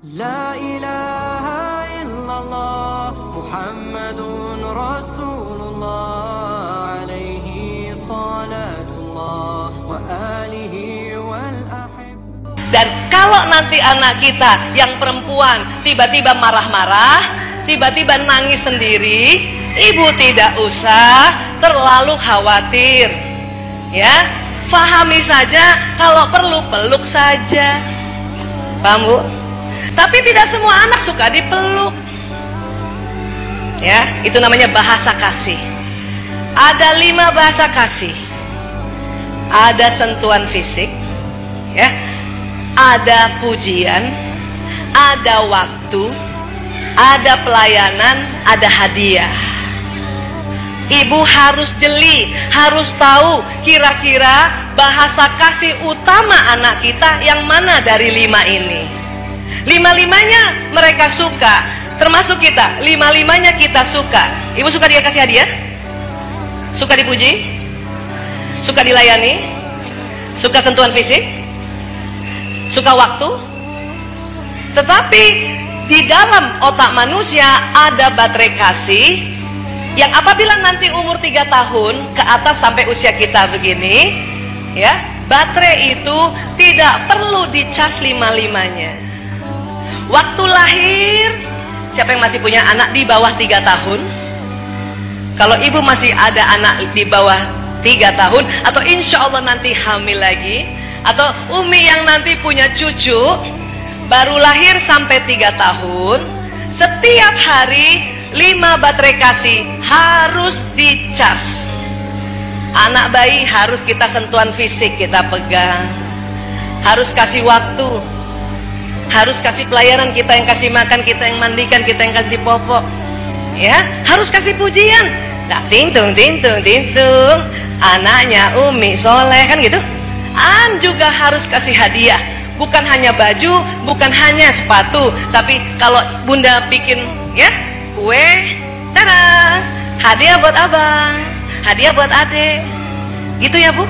La ilaha illallah Muhammadun Rasulullah alaihi salatullah wa alihi wal ahib. Dan kalau nanti anak kita yang perempuan tiba-tiba marah-marah, tiba-tiba nangis sendiri, ibu tidak usah terlalu khawatir. Ya, fahami saja, kalau perlu peluk saja. Paham, Bu? Tapi tidak semua anak suka dipeluk. Ya, itu namanya bahasa kasih. Ada 5 bahasa kasih. Ada sentuhan fisik, ya. Ada pujian, ada waktu, ada pelayanan, ada hadiah. Ibu harus jeli, harus tahu kira-kira bahasa kasih utama anak kita yang mana dari 5 ini. 5-5-nya mereka suka, termasuk kita. 5-5-nya kita suka. Ibu suka dia kasih hadiah? Suka dipuji? Suka dilayani? Suka sentuhan fisik? Suka waktu? Tetapi di dalam otak manusia ada baterai kasih yang apabila nanti umur 3 tahun ke atas sampai usia kita begini, ya, baterai itu tidak perlu dicas 5-5-nya. Waktu lahir, siapa yang masih punya anak di bawah 3 tahun? Kalau ibu masih ada anak di bawah 3 tahun, atau insya Allah nanti hamil lagi, atau Umi yang nanti punya cucu baru lahir sampai 3 tahun, setiap hari 5 baterai kasih harus dicas. Anak bayi harus kita sentuhan fisik, kita pegang, harus kasih waktu, harus kasih pelayanan, kita yang kasih makan, kita yang mandikan, kita yang kasih popok, ya, harus kasih pujian. Nah, tintung tintung tintung, anaknya Umi soleh, kan gitu. Juga harus kasih hadiah, bukan hanya baju, bukan hanya sepatu, tapi kalau bunda bikin, ya, kue, tada, hadiah buat abang, hadiah buat adek, gitu ya, Bu.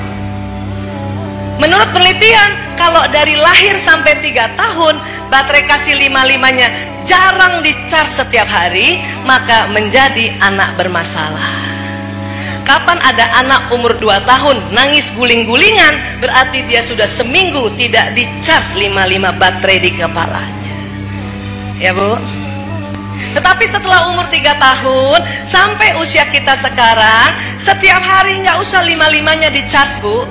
Menurut penelitian, kalau dari lahir sampai 3 tahun baterai kasih 5-5-nya jarang dicas setiap hari, maka menjadi anak bermasalah. Kapan ada anak umur 2 tahun nangis guling-gulingan, berarti dia sudah seminggu tidak dicas 5-5 baterai di kepalanya. Ya, Bu. Tetapi setelah umur 3 tahun sampai usia kita sekarang, setiap hari nggak usah 5-5-nya dicas, Bu.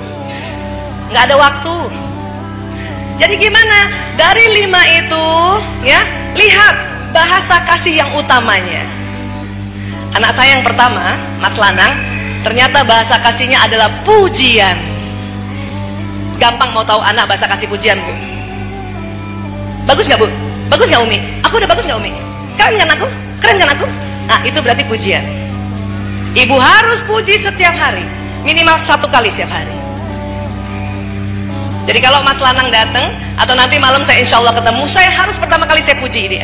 Nggak ada waktu. Jadi gimana? Dari 5 itu, ya, lihat bahasa kasih yang utamanya. Anak saya yang pertama, Mas Lanang, ternyata bahasa kasihnya adalah pujian. Gampang mau tahu anak bahasa kasih pujian, Bu? Bagus nggak, Bu? Bagus nggak, Umi? Aku udah bagus nggak, Umi? Keren kan aku? Keren kan aku? Nah, itu berarti pujian. Ibu harus puji setiap hari, minimal 1 kali setiap hari. Jadi kalau Mas Lanang datang, atau nanti malam saya insya Allah ketemu, saya harus pertama kali saya puji dia.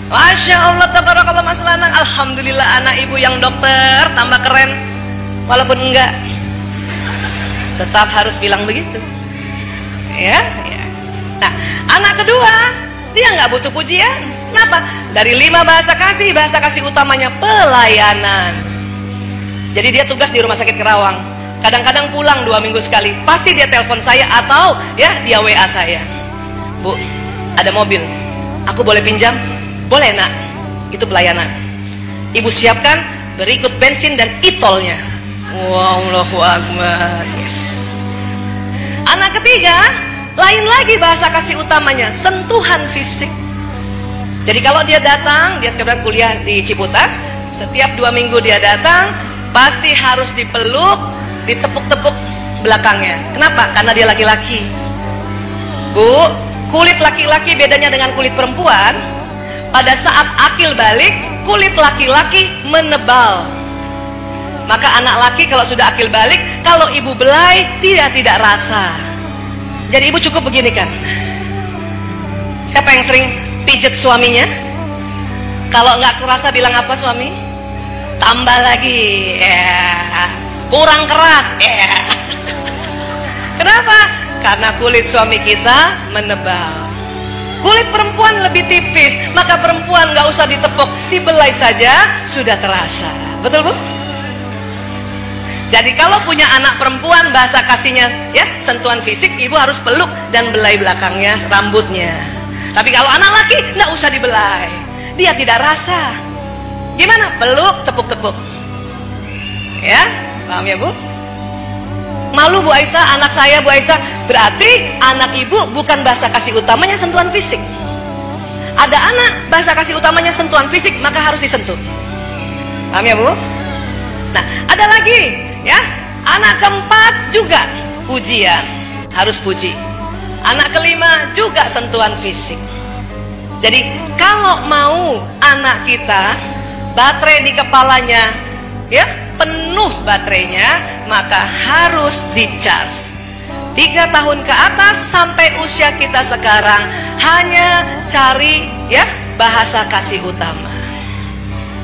Masya Allah, tabarakallah Mas Lanang, alhamdulillah anak ibu yang dokter, tambah keren. Walaupun enggak, tetap harus bilang begitu. Ya, ya. Nah, anak kedua, dia nggak butuh pujian. Kenapa? Dari 5 bahasa kasih utamanya pelayanan. Jadi dia tugas di Rumah Sakit Kerawang. Kadang-kadang pulang 2 minggu sekali, pasti dia telepon saya atau ya dia WA saya. Bu, ada mobil, aku boleh pinjam? Boleh, Nak. Itu pelayanan. Ibu siapkan, berikut bensin dan e-tolnya. Wow, Allahu Akbar. Yes. Anak ketiga, lain lagi bahasa kasih utamanya, sentuhan fisik. Jadi kalau dia datang, dia sekarang kuliah di Ciputat, setiap 2 minggu dia datang, pasti harus dipeluk, ditepuk-tepuk belakangnya. Kenapa? Karena dia laki-laki. Bu, kulit laki-laki bedanya dengan kulit perempuan. Pada saat akil balik, kulit laki-laki menebal. Maka anak laki kalau sudah akil balik, kalau ibu belai, dia tidak rasa. Jadi ibu cukup begini kan. Siapa yang sering pijet suaminya? Kalau nggak kerasa bilang apa suami? Tambah lagi, ya. Kurang keras, ya. Kenapa? Karena kulit suami kita menebal. Kulit perempuan perempuan lebih tipis, maka perempuan nggak usah ditepuk, dibelai saja sudah terasa. Betul Bu? Jadi kalau punya anak perempuan, bahasa kasihnya ya sentuhan fisik, ibu harus peluk dan belai belakangnya, rambutnya. Tapi kalau anak laki nggak usah dibelai, dia tidak rasa. Gimana? Peluk, tepuk-tepuk. Ya, paham ya Bu? Malu Bu Aisyah, anak saya Bu Aisyah. Berarti anak ibu bukan bahasa kasih utamanya sentuhan fisik. Ada anak bahasa kasih utamanya sentuhan fisik, maka harus disentuh. Paham ya Bu? Nah, ada lagi ya, anak keempat juga pujian, harus puji. Anak kelima juga sentuhan fisik. Jadi kalau mau anak kita baterai di kepalanya ya penuh baterainya, maka harus di-charge. 3 tahun ke atas sampai usia kita sekarang hanya cari ya bahasa kasih utama.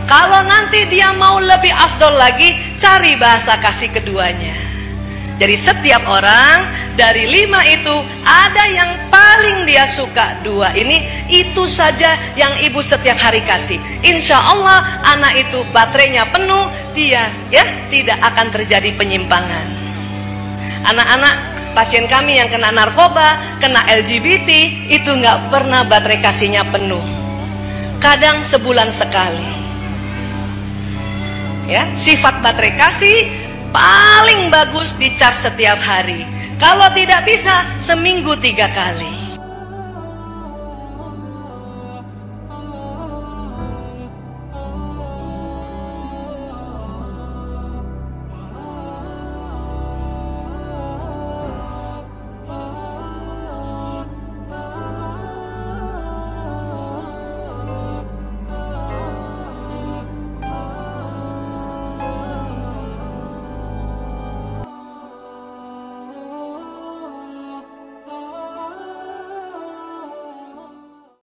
Kalau nanti dia mau lebih afdol lagi, cari bahasa kasih keduanya. Jadi setiap orang dari 5 itu ada yang paling dia suka 2 ini, itu saja yang ibu setiap hari kasih. Insya Allah anak itu baterainya penuh, dia ya tidak akan terjadi penyimpangan. Anak-anak pasien kami yang kena narkoba, kena LGBT, itu nggak pernah baterai kasihnya penuh. Kadang sebulan sekali. Ya, sifat baterai kasih paling bagus di-charge setiap hari. Kalau tidak bisa seminggu 3 kali.